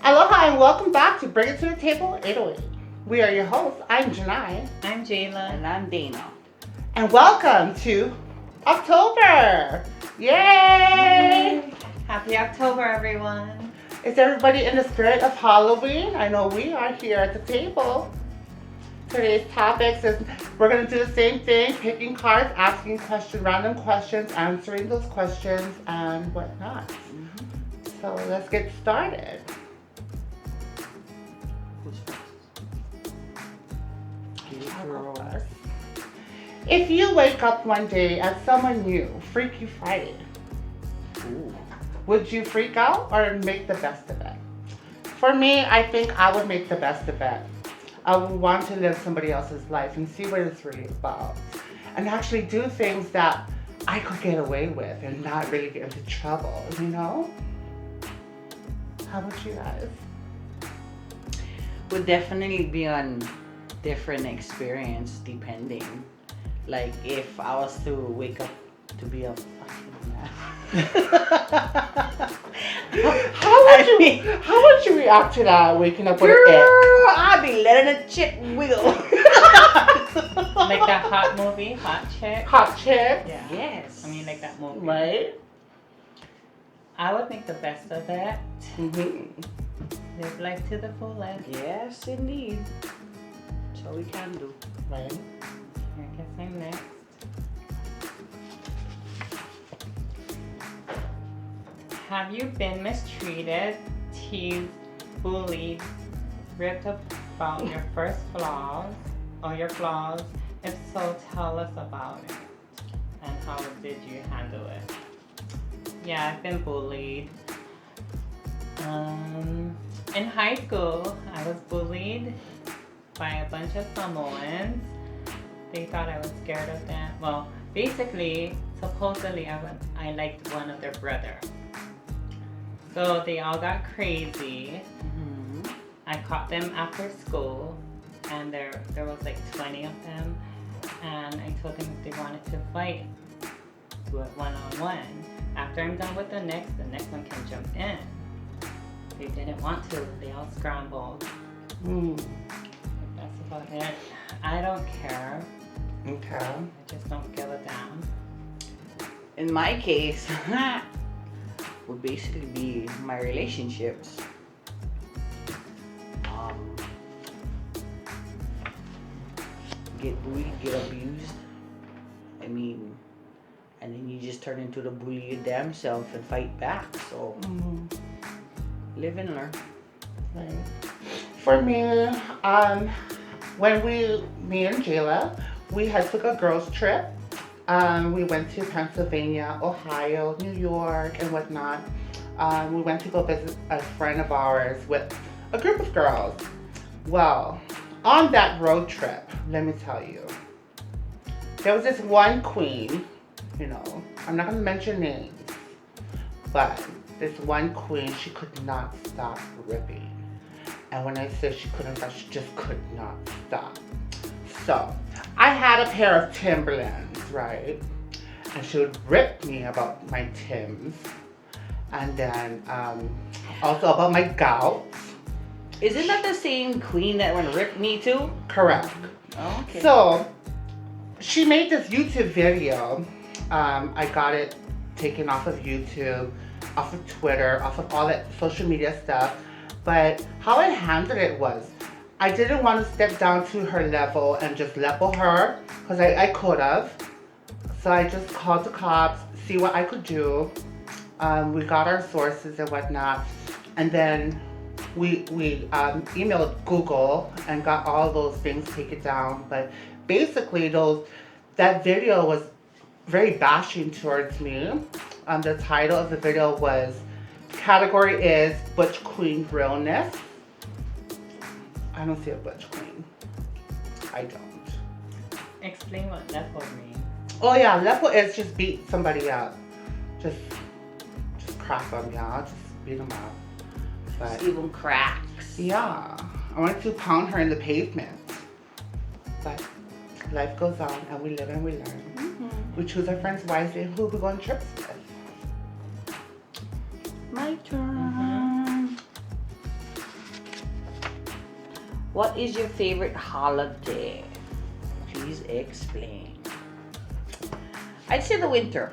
Aloha and welcome back to Bring It to the Table 808. We are your hosts. I'm Janai. I'm Jayla. And I'm Dana. And welcome to October. Yay! Happy October, everyone. Is everybody in the spirit of Halloween? I know we are here at the table. Today's topics is we're going to do the same thing, picking cards, asking questions, random questions, answering those questions, and whatnot. So let's get started. Who's first? I'll go first. If you wake up one day as someone new, Freaky Friday, Ooh. would you freak out or make the best of it? For me, I think I would make the best of it. I would want to live somebody else's life and see what it's really about. And actually do things that I could get away with and not really get into trouble, you know? How about you guys? Would definitely be on different experience depending. Like if I was to wake up to be a fucking man. How would you react to that waking up with Girl, an ick? I'd be letting a chick wiggle. Like that hot movie, Hot Chick. Hot chick? Yeah. Yes. I mean, like that movie. Right? I would make the best of it. Mm-hmm. Live life to the fullest. Yes, indeed. That's all we can do. Right. I guess I'm next. Have you been mistreated, teased, bullied, ripped about your first flaws or your flaws? If so, tell us about it. And how did you handle it? Yeah, I've been bullied. In high school, I was bullied by a bunch of Samoans. They thought I was scared of them. Well, basically, supposedly, I liked one of their brother. So they all got crazy. Mm-hmm. I caught them after school, and there was like 20 of them. And I told them if they wanted to fight, do it one-on-one. After I'm done with the next one can jump in. They didn't want to. They all scrambled. That's about it. I don't care. Okay. I just don't give a damn. In my case, would basically be my relationships. Get bullied, get abused. I mean, and then you just turn into the bully your damn self and fight back. So, live and learn. Right. For me, when me and Jayla, we had took a girls trip. We went to Pennsylvania, Ohio, New York, and whatnot. We went to go visit a friend of ours with a group of girls. Well, on that road trip, let me tell you, there was this one queen, you know, I'm not going to mention names, but this one queen, she could not stop ripping. And when I say she couldn't stop, she just could not stop. So, I had a pair of Timberlands, right? And she would rip me about my Timbs. And then also about my gouts. Isn't that the same queen that one ripped me too? Correct. Oh, okay. So, she made this YouTube video. I got it taken off of YouTube, off of Twitter, off of all that social media stuff. But how I handled it was, I didn't want to step down to her level and just level her, because I could have. So I just called the cops, see what I could do. We got our sources and whatnot. And then we emailed Google and got all those things taken down. But basically that video was very bashing towards me. The title of the video was, category is Butch Queen Realness. I don't see a Butch Queen. I don't. Explain what level means. Oh yeah, level is just beat somebody up. Just crack them, yeah. Just beat them up. But Even cracks. yeah, I wanted to pound her in the pavement. But life goes on and we live and we learn. We choose our friends wisely and who we go on trips with. My turn. What is your favorite holiday? Please explain. I'd say the winter.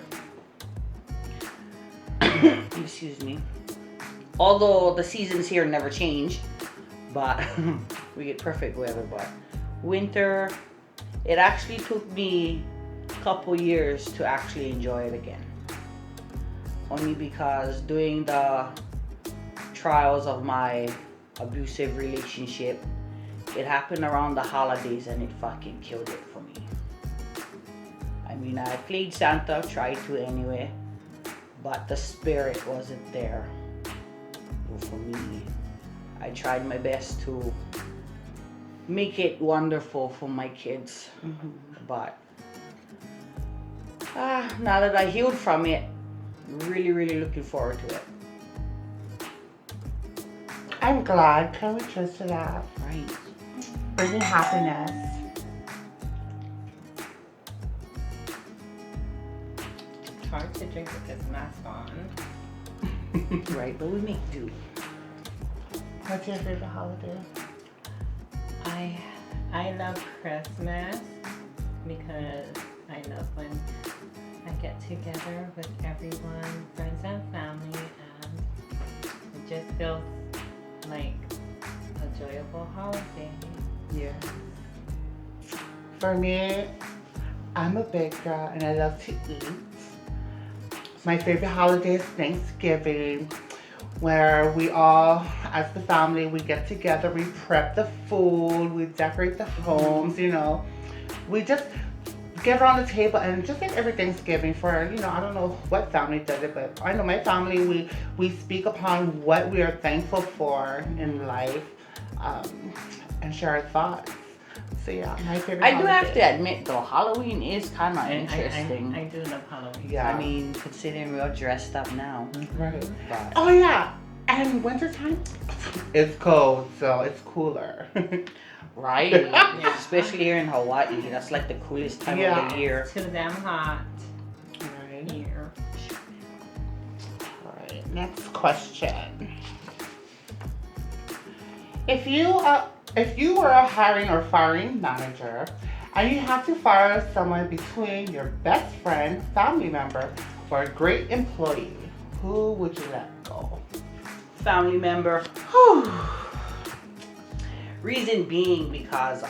Excuse me. Although the seasons here never change, but we get perfect weather. But winter, it actually took me a couple years to actually enjoy it again. Only because during the trials of my abusive relationship, it happened around the holidays and it fucking killed it for me. I mean, I played Santa, tried to anyway, but the spirit wasn't there for me. I tried my best to make it wonderful for my kids, but now that I healed from it, really, really looking forward to it. I'm glad. Can we cheers to that? Right. Bringing happiness. It's hard to drink with this mask on. Right, but we make do. What's your favorite holiday? I love Christmas because I love when I get together with everyone, friends and family, and it just feels like a joyful holiday. Yeah. For me, I'm a big girl and I love to eat. My favorite holiday is Thanksgiving, where we all, as the family, we get together, we prep the food, we decorate the homes, you know. We just get around the table and just like every Thanksgiving for, you know, I don't know what family does it, but I know my family, we speak upon what we are thankful for in life, and share our thoughts. So yeah, my favorite I do have holiday. to admit though, Halloween is kind of I interesting. I do love Halloween. Yeah. I mean, considering we're all dressed up now. Right. But Oh yeah, and wintertime, it's cold, so it's cooler. right? Yeah. Especially here in Hawaii, that's like the coolest time of Yeah. the year. To them hot Right. here. Alright, next question. If you were a hiring or firing manager and you have to fire someone between your best friend, family member, or a great employee, who would you let go? Family member. Whew. Reason being because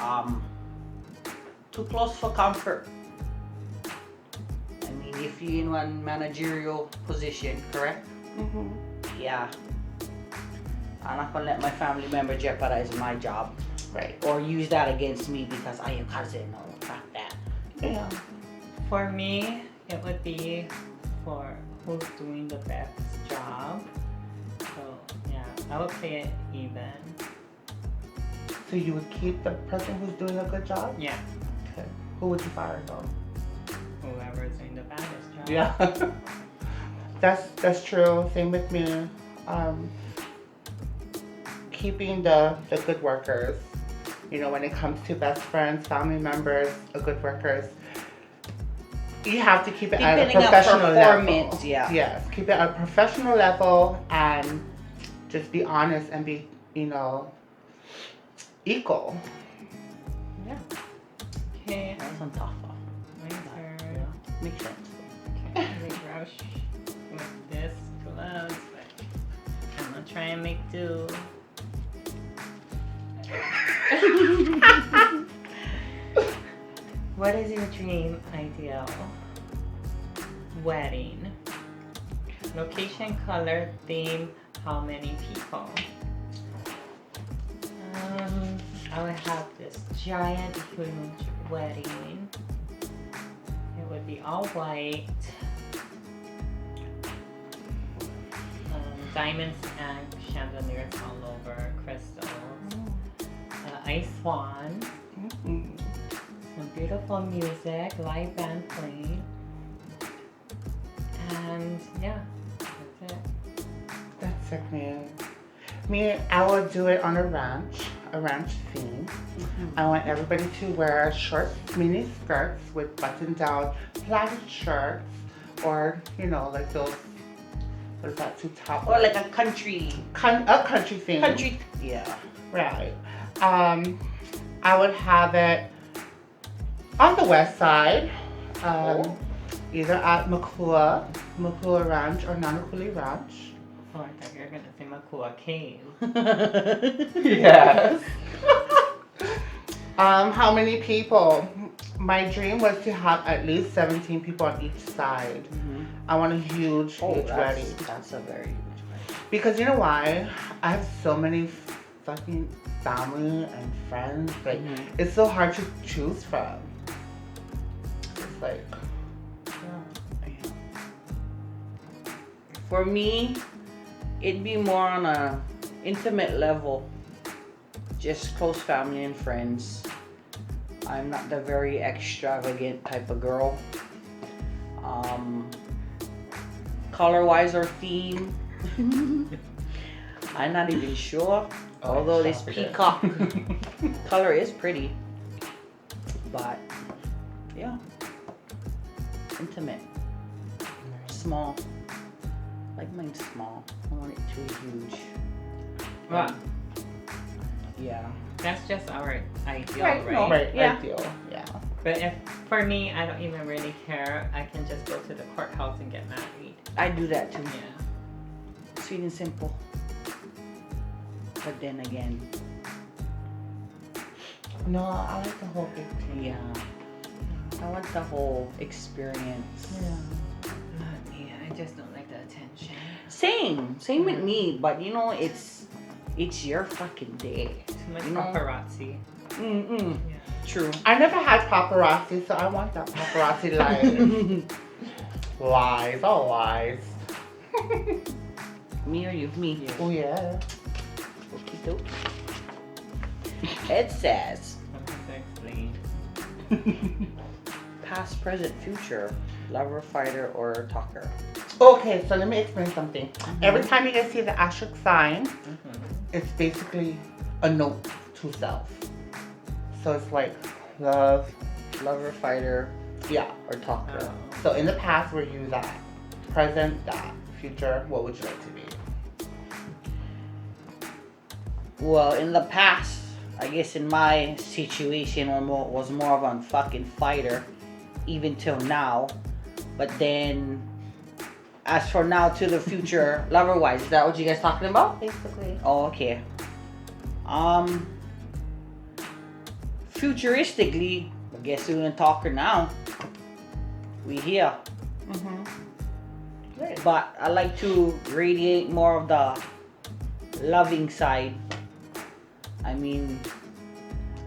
too close for comfort. I mean, if you're in one managerial position, correct? Mhm. Yeah. I'm not gonna let my family member jeopardize my job Right. or use that against me because I am cousin. No, not that. Yeah. For me, it would be for who's doing the best job. So yeah, I would say it even. So you would keep the person who's doing a good job? Yeah, Okay. Who would you fire though? whoever's doing the baddest job. Yeah. That's true. Same with me. Keeping the good workers. You know, when it comes to best friends, family members, good workers, you have to keep it at a Depending on professional level. performance, yeah. Yes, keep it at a professional level and just be honest and be, you know, equal. Yeah. Okay. That's on top of. My turn. Yeah, makes sense. Okay, let me brush with this gloves, but I'm gonna try and make do. What is your dream ideal wedding? Location, color, theme, how many people? I would have this giant, huge wedding. It would be all white. Diamonds and chandeliers all over, crystals. Ice swan. Mhm. Some beautiful music, live band playing. And yeah, that's it. That's sick, man. Me, I would do it on a ranch theme. I want everybody to wear short mini skirts with button-down plaid shirts, or you know, like those. What is that? Two top. Or like a country. A country theme. Yeah. Right. I would have it on the west side, Oh. either at Makua Ranch or Nanakuli Ranch. Oh, I thought you were gonna say Makua Cave. Yes. How many people? My dream was to have at least 17 people on each side. Mhm. I want a huge wedding. That's a very huge wedding. Because you know why? I have so many fucking family and friends. Like, Mhm. it's so hard to choose from. It's like, For me, it'd be more on a intimate level. Just close family and friends. I'm not the very extravagant type of girl. Color-wise or theme, I'm not even sure. Although this peacock color is pretty, but yeah, intimate, small. Like mine's small. I want it too huge. Well, Yeah. that's just our ideal, Right, right? no. right, Yeah. ideal. Yeah. But if for me, I don't even really care. I can just go to the courthouse and get married. I do that too. Yeah. Sweet and simple. But then again, No, I like the whole big thing. yeah. I want the whole experience. Yeah. Not me. I just don't like the attention. Same with me, but you know, it's your fucking day. Too much You know? paparazzi. Mm-mm. Yeah. True. I never had paparazzi, so I want that paparazzi life. Lies, all lies. Me or you? Me. Yeah. Oh yeah. Okie dokie. It says I have to explain. past, present, future, lover, fighter, or talker. Okay, so let me explain something. Every time you guys see the asterisk sign, it's basically a note to self. So it's like love, Lover, fighter, yeah. or talker. So in the past, we're you that. Present, that. Future, what would you like to be? Well, in the past, I guess in my situation, was more of a fucking fighter, even till now. But then, as for now to the future, lover-wise, is that what you guys talking about? Basically. Oh, okay. Futuristically, I guess we're gonna talker now. We here. Mm-hmm. Great. But I like to radiate more of the loving side. I mean,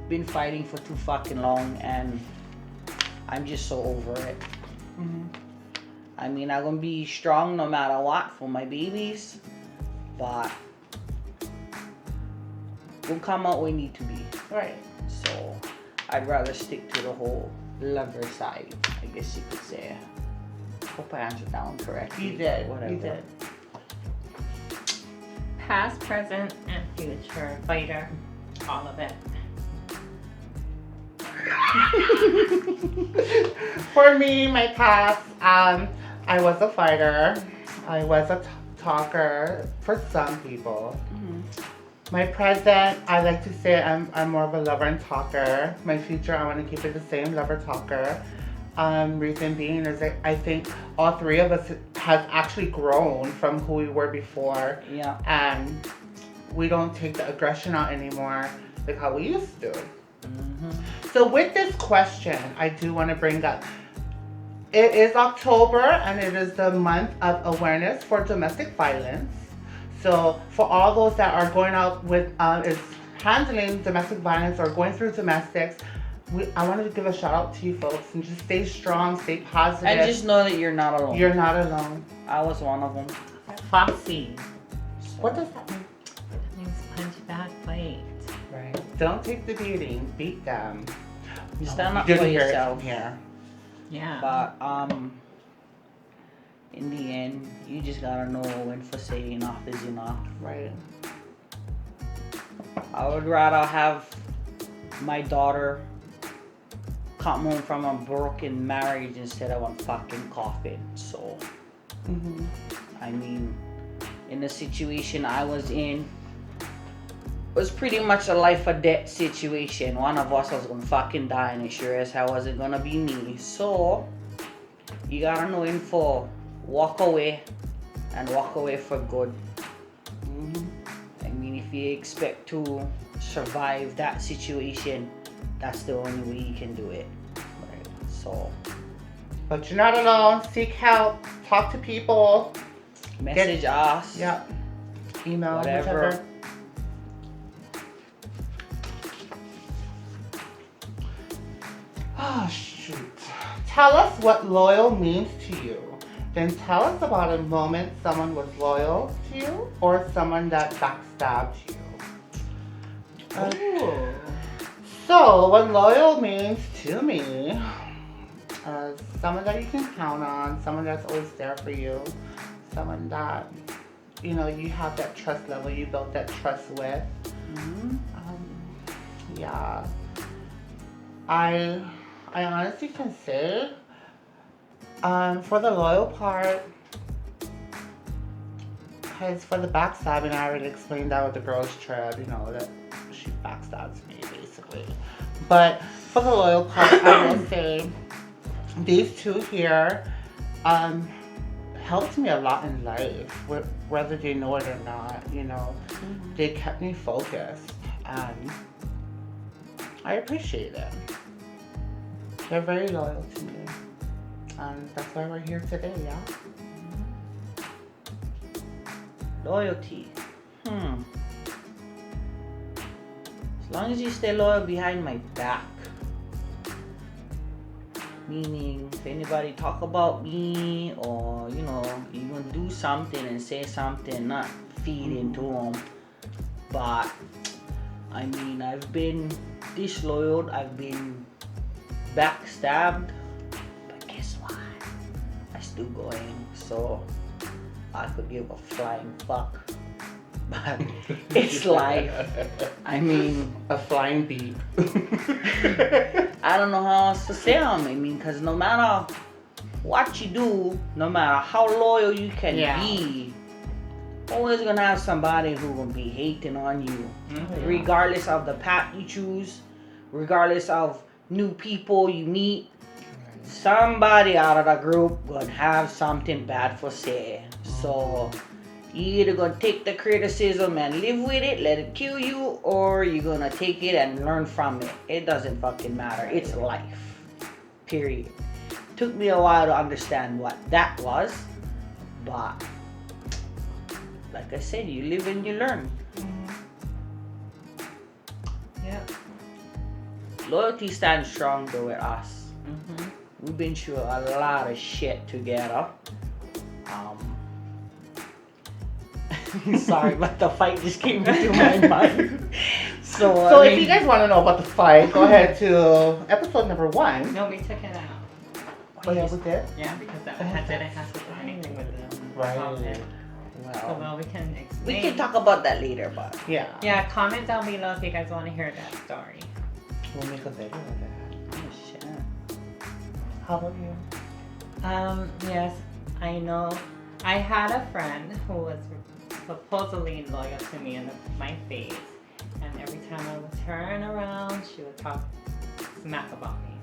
been fighting for too fucking long and I'm just so over it. Mm-hmm. I mean, I'm gonna be strong no matter what for my babies, but we'll come out where we need to be. Right. So I'd rather stick to the whole lover side, I guess you could say. Hope I answered that one correctly. You did. Whatever. You did. Past, present, and future. Fighter. All of it. For me, my past, I was a fighter. I was a talker for some people. Mhm. My present, I like to say I'm more of a lover and talker. My future, I want to keep it the same, lover, talker. Reason being is that I think all three of us has actually grown from who we were before, Yeah. and we don't take the aggression out anymore like how we used to. Mhm. So with this question, I do want to bring up, it is October and it is the month of awareness for domestic violence. So for all those that are going out with, is handling domestic violence or going through domestics, I wanted to give a shout out to you folks and just stay strong, stay positive. And just know that you're not alone. You're not alone. I was one of them. Foxy. What does that mean? That means punch back, fight. Right. Don't take the beating, beat them. You stand up You for didn't hear it yourself. from here. Yeah. But in the end, you just gotta know when to say enough is enough. Right. I would rather have my daughter come home from a broken marriage instead of a fucking coffin. So, Mm-hmm. I mean, in the situation I was in, was pretty much a life or death situation. One of us was gonna fucking die, and it sure as hell wasn't gonna be me. So you gotta know him for walk away, and walk away for good. I mean, if you expect to survive that situation, that's the only way you can do it. Right. So But you're not alone. Seek help. Talk to people. message us. Yeah. Email. Whatever. Whichever. Oh, shoot. Tell us what loyal means to you. Then tell us about a moment someone was loyal to you or someone that backstabbed you. Ooh. So, what loyal means to me, someone that you can count on, someone that's always there for you, someone that, you know, you have that trust level, you built that trust with. Yeah. I honestly can say, for the loyal part, because for the backstabbing, I already explained that with the girls' trip, you know, that she backstabs me, basically. But for the loyal part, I will say these two here helped me a lot in life, whether they know it or not, you know. They kept me focused, and I appreciate it. They're very loyal to me, and that's why we're here today, yeah? Loyalty. As long as you stay loyal behind my back. Meaning, if anybody talk about me or, you know, you gonna do something and say something, not feed into them. But, I mean, I've been disloyal, I've been backstabbed. But guess what? I'm still going. So, I could give a flying fuck. But it's life. I mean, a flying bee. I don't know how else to say them. I mean, because no matter what you do, no matter how loyal you can be, always gonna have somebody who gonna be hating on you. Regardless of the path you choose, regardless of new people you meet, somebody out of the group gonna have something bad for say. So you either gonna take the criticism and live with it, let it kill you, or you're gonna take it and learn from it. It doesn't fucking matter. It's life. Period. Took me a while to understand what that was, but like I said, you live and you learn. Yeah. Loyalty stands strong though with us. We've been through a lot of shit together. Sorry, but the fight just came into my mind. So I mean, if you guys want to know about the fight, go ahead to episode number 1. No, we took it out. Oh, yeah, we did? Yeah, because that didn't have to do anything with them. Right. So, well, we can explain. we can talk about that later, but Yeah. Yeah, comment down below if you guys want to hear that story. We'll make a video of that. oh shit. How about you? Yes, I know. I had a friend who was supposedly loyal to me in my face, and every time I would turn around, she would talk smack about me.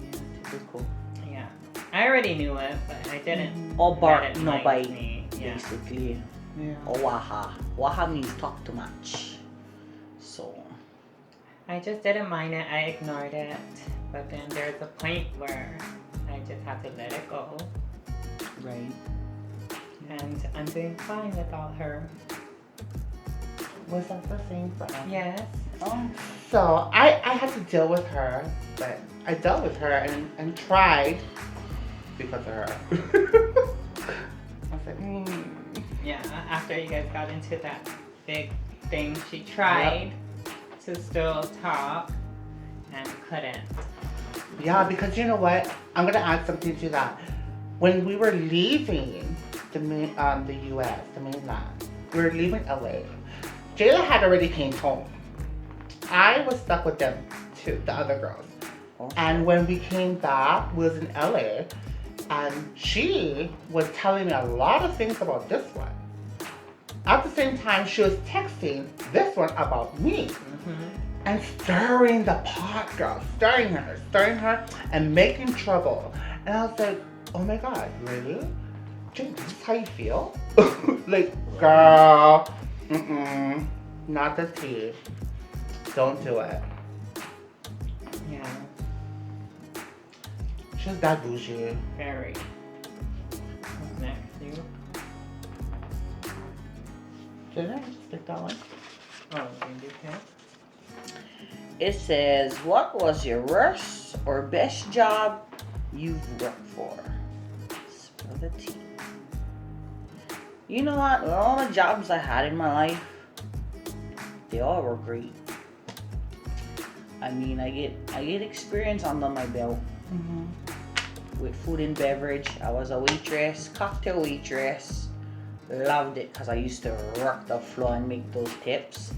Yeah, it's cool. Yeah, I already knew it, but I didn't. Or let bark, it no mind bite, me. Yeah. basically. Yeah. Or waha. Waha means talk too much. So I just didn't mind it. I ignored it, but then there's a point where I just had to let it go, right. and I'm doing fine without her. Was that the same friend? Yes. Oh. So I had to deal with her, but I dealt with her and tried because of her. I was like, Yeah, after you guys got into that big thing, she tried to still talk and couldn't. Yeah, because you know what? I'm gonna add something to that. When we were leaving the U.S., the mainland, we were leaving LA. Jayla had already came home. I was stuck with them too, the other girls. Oh. And when we came back, we was in LA, and she was telling me a lot of things about this one. at the same time, she was texting this one about me Mm-hmm. and stirring the pot, girl, stirring her, and making trouble. And I was like, oh my God, really? Jane, this is how you feel? Like, girl, not the tea. Don't do it. Yeah, She's that bougie. very. What's next? You? Didn't I stick that one? Oh, did you pick? It says, what was your worst or best job you've worked for? Spill the tea. You know what? All the jobs I had in my life, they all were great. I mean, I get experience under my belt. With food and beverage. I was a waitress, cocktail waitress. Loved it because I used to work the floor and make those tips.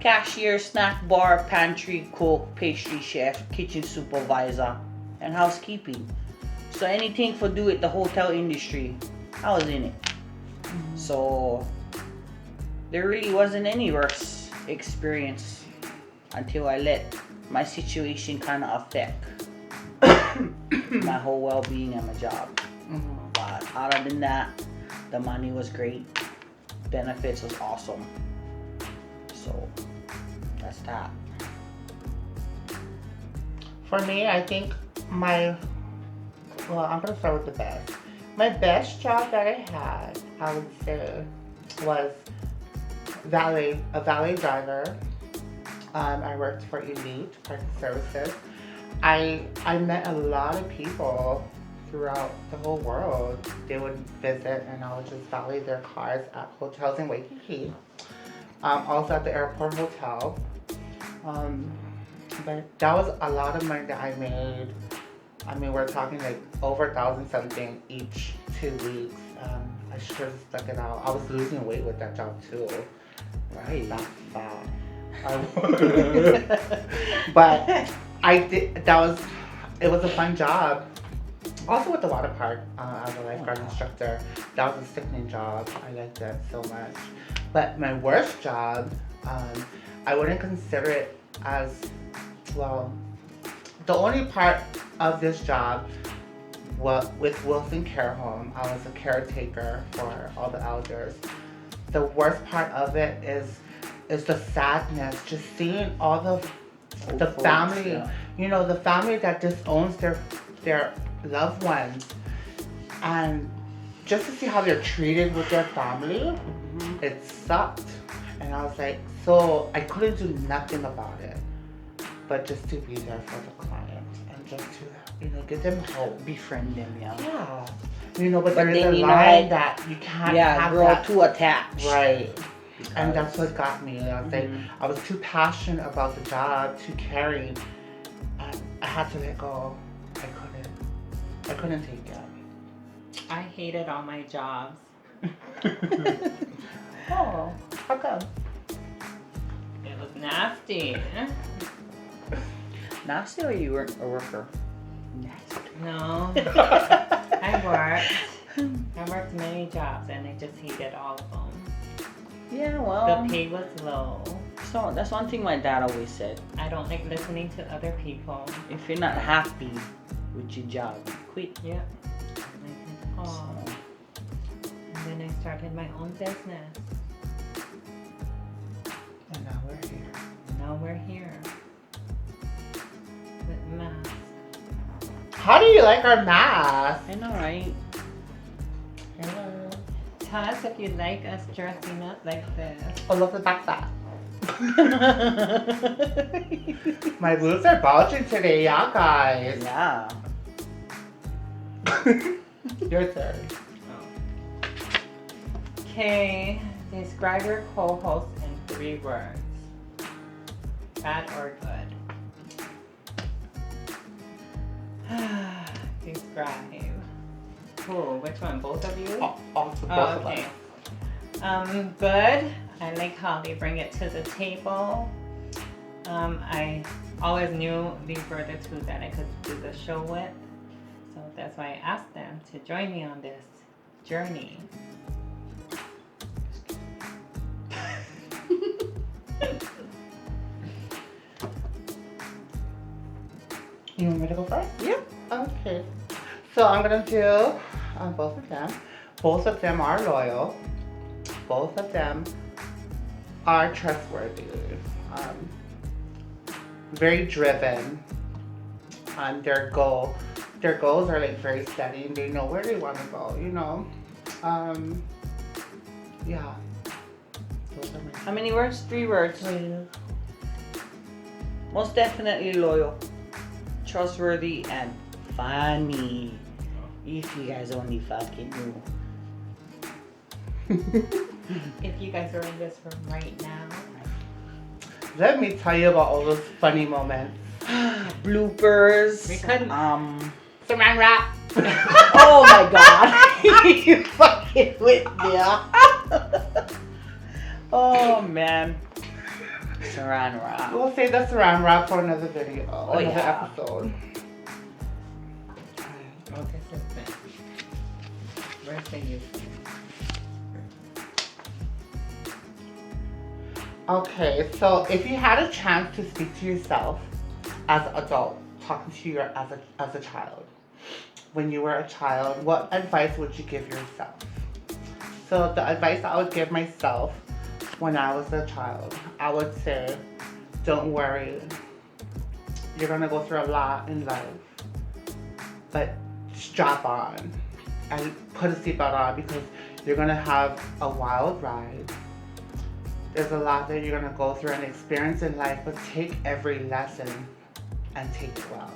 Cashier, snack bar, pantry, cook, pastry chef, kitchen supervisor, and housekeeping. So anything for do with the hotel industry, I was in it. So there really wasn't any worse experience until I let my situation kind of affect my whole well-being and my job. But other than that, the money was great, benefits was awesome. So that's that. For me, I think I'm gonna start with the best. My best job that I had, I would say, was a valet driver. I worked for Elite Parking Services. I met a lot of people throughout the whole world. They would visit and I would just valet their cars at hotels in Waikiki. Also at the airport hotel. But that was a lot of money that I made. I mean, we're talking like over 1,000 something each 2 weeks. I should have stuck it out. I was losing weight with that job too. Right. Not fat. But I did. It was a fun job. Also with the water park as a lifeguard instructor. That was a sickening job. I liked it so much. But my worst job, I wouldn't consider it as well. The only part of this job was with Wilson Care Home. I was a caretaker for all the elders. The worst part of it is the sadness, just seeing all the Folks, family, yeah. you know, the family that disowns their loved ones, and just to see how they're treated with their family, it sucked. And I was like, so I couldn't do nothing about it, but just to be there for the client and just to, you know, give them hope. Befriend them, yeah. Yeah. You know, but But there is then a you know line what? that you can't Yeah, have grow that. too attached. Right. And Because- that's what got me. I was like, I was too passionate about the job, too caring, and I had to let go. I couldn't take it. I hated all my jobs. Oh, how come? It was nasty. Nasty or you weren't a worker? Nasty. No, I worked many jobs and I just hated all of them. Yeah, well, The pay was low. so that's one thing my dad always said. I don't like listening to other people. If you're not happy with your job, quit. Yep. And I said, oh. And then I started my own business. And now we're here. Now we're here. With masks. How do you like our mask? I know, right? Hello. Tell us if you like us dressing up like this. Oh, look at that. My boobs are bulging today, yeah, guys. Yeah. Your turn. Okay, describe your co-host in 3 words. Bad or good? Describe. Who? Which one? Both of you? Oh, both of okay. us. Good. I like how they bring it to the table. I always knew these were the 2 that I could do the show with. So that's why I asked them to join me on this journey. You want me to go first? Yep. Okay. So I'm gonna do both of them. Both of them are loyal. Both of them are trustworthy. Um, very driven. Their goals are like very steady, and they know where they want to go. Um, yeah. Those are my How many words? 3 words. three. Most definitely loyal, trustworthy, and funny. If you guys only fucking knew. If you guys are in this room right now, Let me tell you about all those funny moments. Bloopers. We couldn't- Saran wrap. Oh my god. You fucking with me, huh? Oh man. Saran wrap. We'll save the saran wrap for another video, another yeah. episode. oh, this is it. Where's the use? Okay, so if you had a chance to speak to yourself as an adult, talking to you as a child, when you were a child, what advice would you give yourself? So the advice I would give myself when I was a child, I would say, don't worry. You're gonna go through a lot in life, but strap on and put a seatbelt on because you're gonna have a wild ride. There's a lot that you're gonna go through and experience in life, but take every lesson and take it well.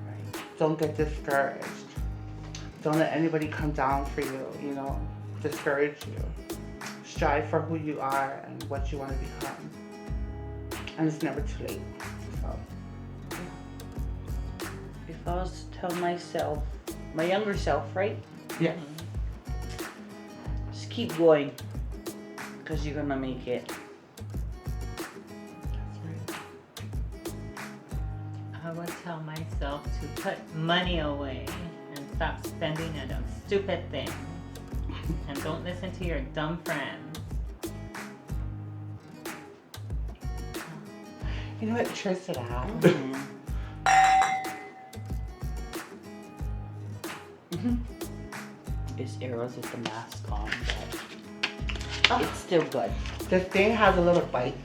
Right. Don't get discouraged. Don't let anybody come down for you, discourage you. Strive for who you are and what you want to become. And it's never too late. So, If I was to tell myself, my younger self, right? yes. Just keep going. Because you're gonna make it. That's right. I would tell myself to put money away and stop spending it on stupid things. And don't listen to your dumb friends. You know what? Cheers to that. It's arrows with the mask on, but it's still good. This thing has a little bite.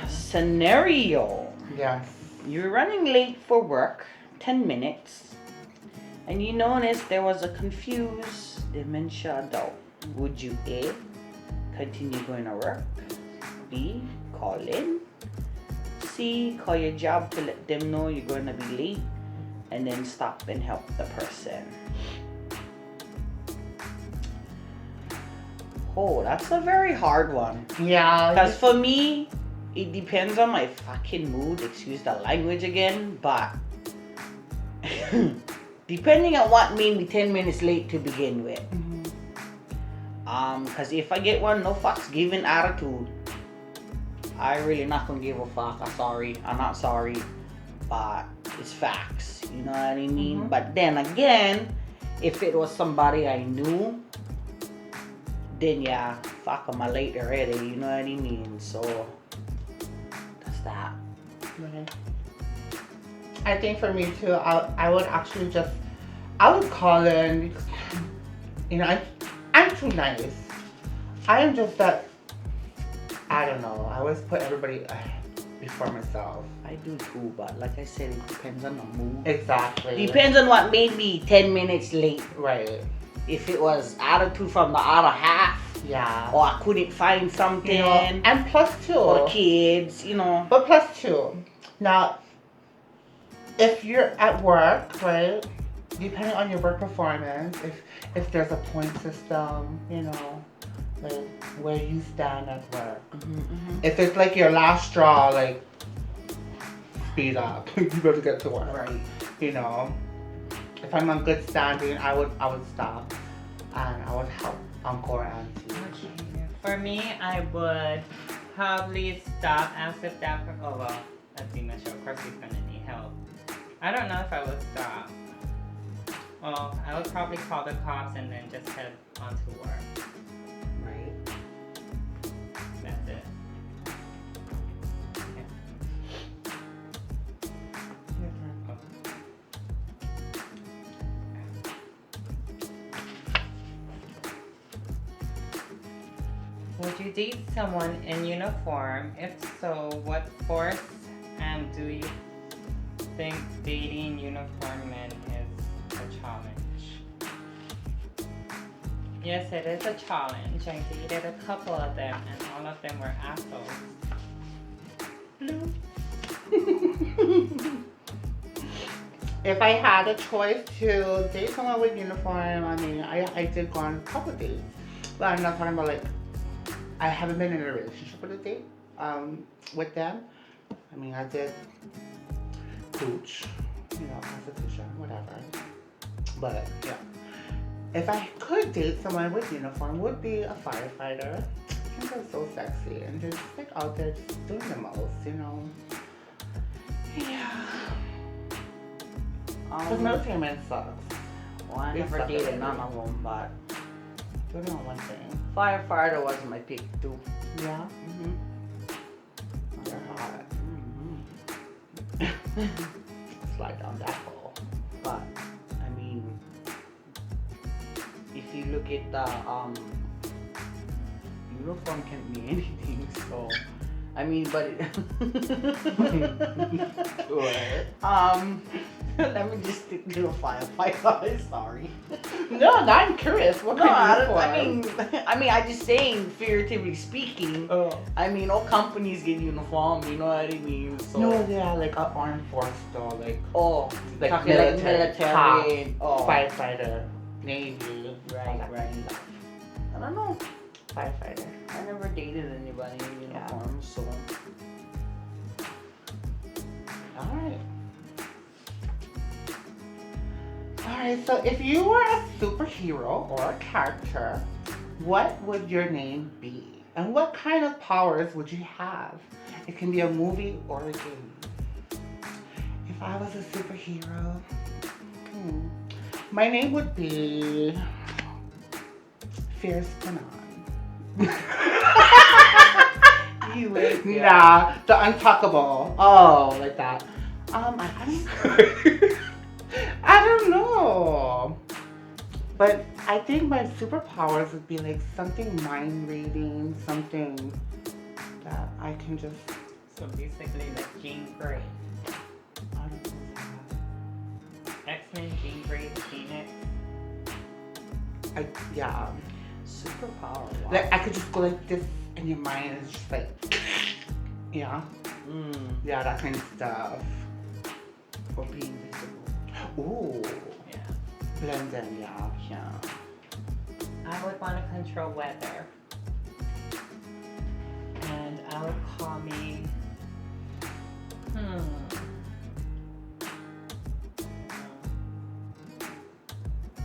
Scenario. Yes. You're running late for work, 10 minutes, and you notice there was a confused dementia adult. Would you A, continue going to work, B, call in, C, call your job to let them know you're going to be late, and then stop and help the person? Oh, that's a very hard one. Yeah. Because for me, it depends on my fucking mood, excuse the language again, but depending on what made me 10 minutes late to begin with. Because if I get one no fucks given attitude, I really not gonna give a fuck. I'm not sorry, but it's facts, you know what I mean? But then again, if it was somebody I knew, then yeah, fuck, am I late already, you know what I mean? So that's that. Right. I think for me too, I would actually I would call in because, I'm too nice. I am just that, I don't know, I always put everybody before myself. I do too, but like I said, it depends on the mood. Exactly. Depends on what made me 10 minutes late. Right. If it was attitude from the other half, Yeah. or I couldn't find something, And plus two. or kids, But plus two. Now, if you're at work, right, depending on your work performance, if there's a point system, like where you stand at work. If it's like your last straw, like speed up. You better get to work. Right. If I'm on good standing, I would stop and I would help uncle or auntie. Okay. For me, I would probably stop, ask if that oh well, let's see, Michelle, of course he's gonna need help. I don't know if I would stop. Well, I would probably call the cops and then just head on to work. Right. That's it. you date someone in uniform? If so, what force and do you think dating uniform men is a challenge? Yes, it is a challenge. I dated a couple of them and all of them were assholes. If I had a choice to date someone with uniform, I mean, I did go on a couple dates. But I'm not talking about like, I haven't been in a relationship with a date with them. I mean, I did pooch, prostitution, whatever. But yeah, if I could date someone with uniform, would be a firefighter. I think they're so sexy and they're just like out there just doing the most. Yeah. Because military men sucks. Well, I They never suck dated at none of them, but They're not one thing. firefighter was my pick too. Yeah. Mm-hmm. They're hot. Mm-hmm. Slide down that hole. But I mean, if you look at the uniform can be anything. So I mean, but let me just stick to the firefighter. Sorry. No, I'm curious. What No, kind of I mean, I just saying, figuratively speaking. Oh. I mean, all companies get uniform. You know what I mean? So. No, yeah, like an armed force though, like Like talking like military. military, Oh. firefighter, navy, all Right, that right. stuff. I don't know. Firefighter. I never dated anybody in uniform, so. Alright. Alright, so if you were a superhero or a character, what would your name be? And what kind of powers would you have? It can be a movie or a game. If I was a superhero, my name would be Fierce Kanan. You would. Nah, the untuckable. Oh, like that. I don't know. But I think my superpowers would be like something mind reading, something that I can just. So basically like Jean Grey. I don't know. X-Men, Jean Grey, the Phoenix. Yeah. Superpower. Wow. Like I could just go like this, and your mind is just like, yeah, that kind of stuff. Or being visible. Ooh, Yeah. blend in, yeah. Yeah. I would want to control weather. And I would call me.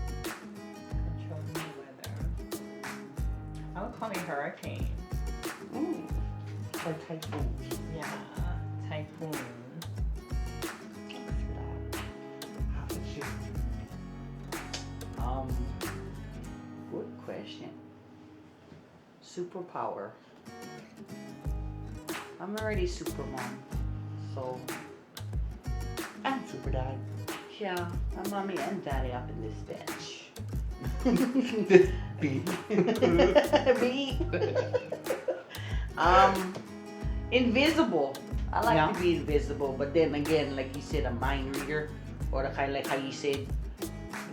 Control the weather. I would call me Hurricane. Or typhoon. Yeah. Typhoon. How would you? Good question. Superpower. I'm already super mom, so I'm super dad. yeah, I'm mommy and daddy up in this bitch. This beat. Me. Invisible. I like to be invisible, but then again, like you said, a mind reader, or the kind like how you said,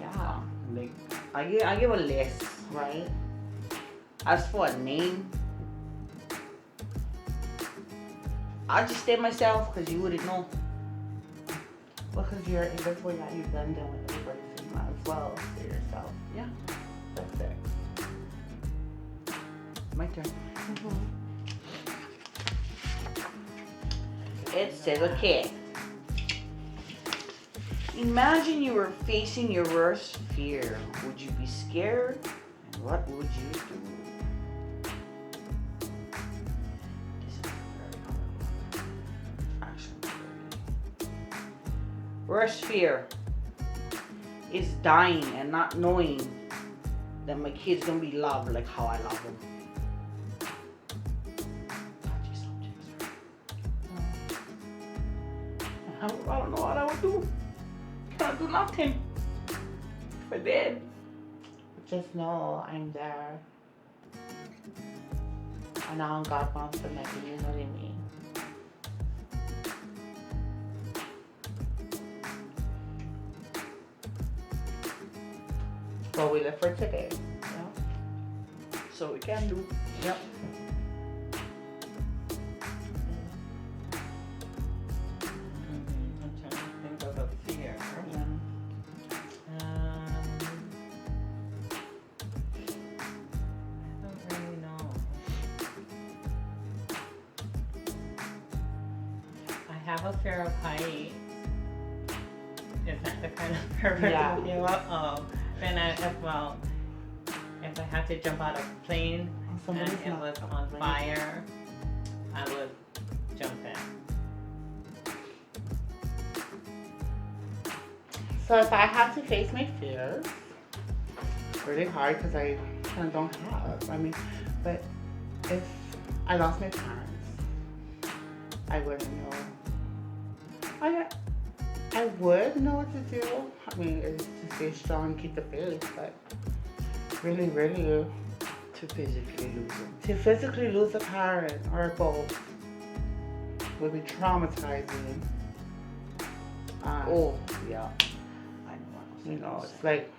Yeah. like I give a list. Right? As for a name, I'll just stay myself because you wouldn't know. Because you're invisible, yeah, you blend in with everybody, so you might as well say yourself. Yeah, That's it. my turn. It says, okay. Imagine you were facing your worst fear. Would you be scared? And what would you do? This is very hard. Actually, worst fear is dying and not knowing that my kid's gonna be loved like how I love them. Touchy subjects. I don't know what I would do. Can't do nothing. If I did. Just know I'm there. And now God wants to make you know what I mean. So we live for today. Yeah. So we can do. Yep. I'm trying to think of a fear. Yeah. I don't really know. I have a fear of heights. Is that the kind of pervert Yeah. you feel? Oh, then if I had to jump out of a plane and Somebody's it not was up, on right? fire, I would jump in. So if I had to face my fears, really hard because I kind of don't have. I mean, but if I lost my parents, I wouldn't know. I would know what to do. I mean, it's to stay strong and keep the faith, but really, To physically lose them. to physically lose a parent or both would be traumatizing. Oh, yeah. I know what I was You know, gonna it's say. like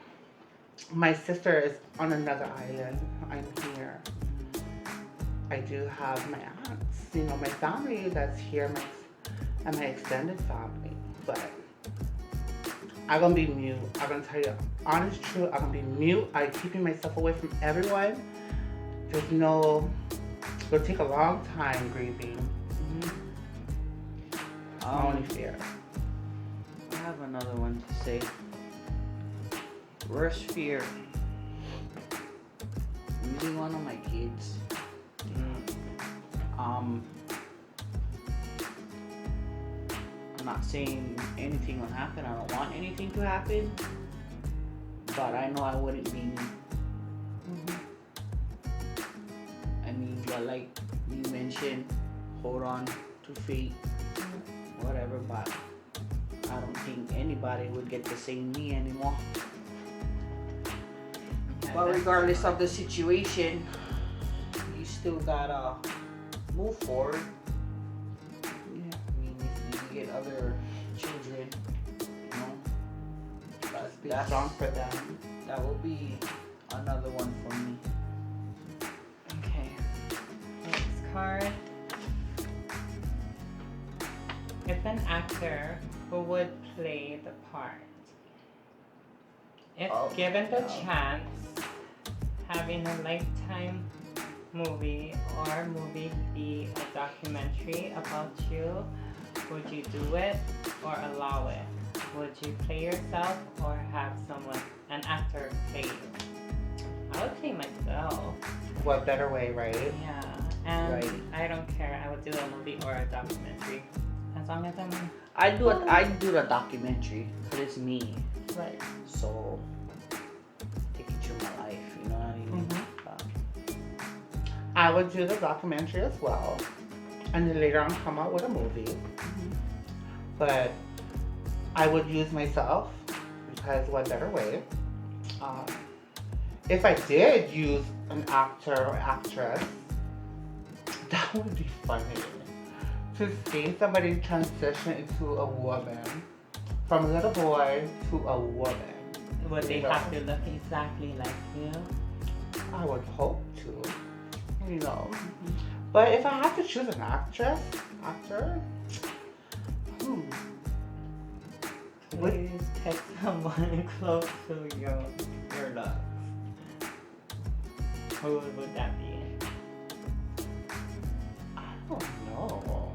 my sister is on another island. I'm here. I do have my aunts, you know, my family that's here, and my extended family. But I'm gonna be mute. I'm gonna tell you honest truth. I'm gonna be mute. I'm keeping myself away from everyone. There's no. It'll take a long time grieving. It's my only fear. I have another one to say. Worst fear. Losing one of my kids. I'm not saying anything will happen. I don't want anything to happen. But I know I wouldn't be me. I mean, but like you mentioned, hold on to fate, whatever, but I don't think anybody would get to see me anymore. But regardless of the situation, you still gotta move forward. Yeah. I mean, if you get other children, you know, Be strong for them. that will be another one for me. Okay. Next card. If an actor who would play the part, if Oh, given the yeah. chance, having a lifetime movie or movie be a documentary about you, would you do it or allow it? Would you play yourself or have an actor play you? I would play myself. What better way, right? Yeah, and Right. I don't care. I would do a movie or a documentary, as long as I'm I'd do the documentary, cause it's me. right. So take it through my life, you know what I mean? I would do the documentary as well, and then later on come out with a movie. But I would use myself because what better way? If I did use an actor or actress, that would be funny to see somebody transition into a woman, from a little boy to a woman. Would they You know. have to look exactly like you? I would hope to, you know. But if I have to choose an actor, Would- Please pick someone close to your looks. Who would that be? I don't know.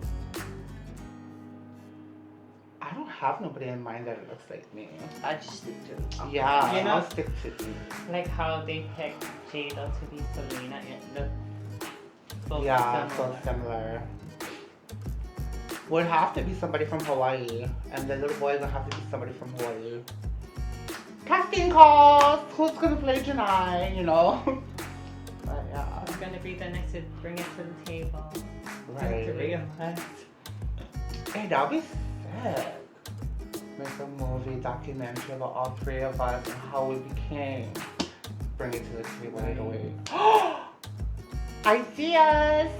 I don't have nobody in mind that looks like me. I just stick to Yeah, You know- I'll stick to me. Like how they picked Jada to be Selena. It looked so Yeah, similar. so similar. Would have to be somebody from Hawaii, and the little boy would have to be somebody from Hawaii. Casting calls. Who's gonna play Janai? You know. But yeah, It's gonna be the next to bring it to the table. To right. realize. Hey, that'll be sick. Make a movie documentary about all three of us and how we became. Bring it to the table right away. ideas.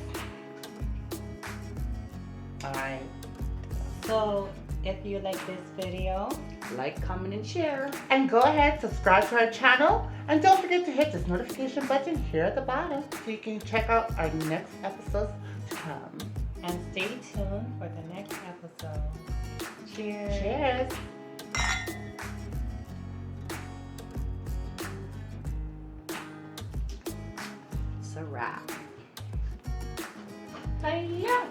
Alright. So if you like this video, Like, comment, and share. And go ahead, subscribe to our channel, and don't forget to hit this notification button here at the bottom so you can check out our next episodes to come. and stay tuned for the next episode. Cheers. Cheers. It's a wrap. Hiya.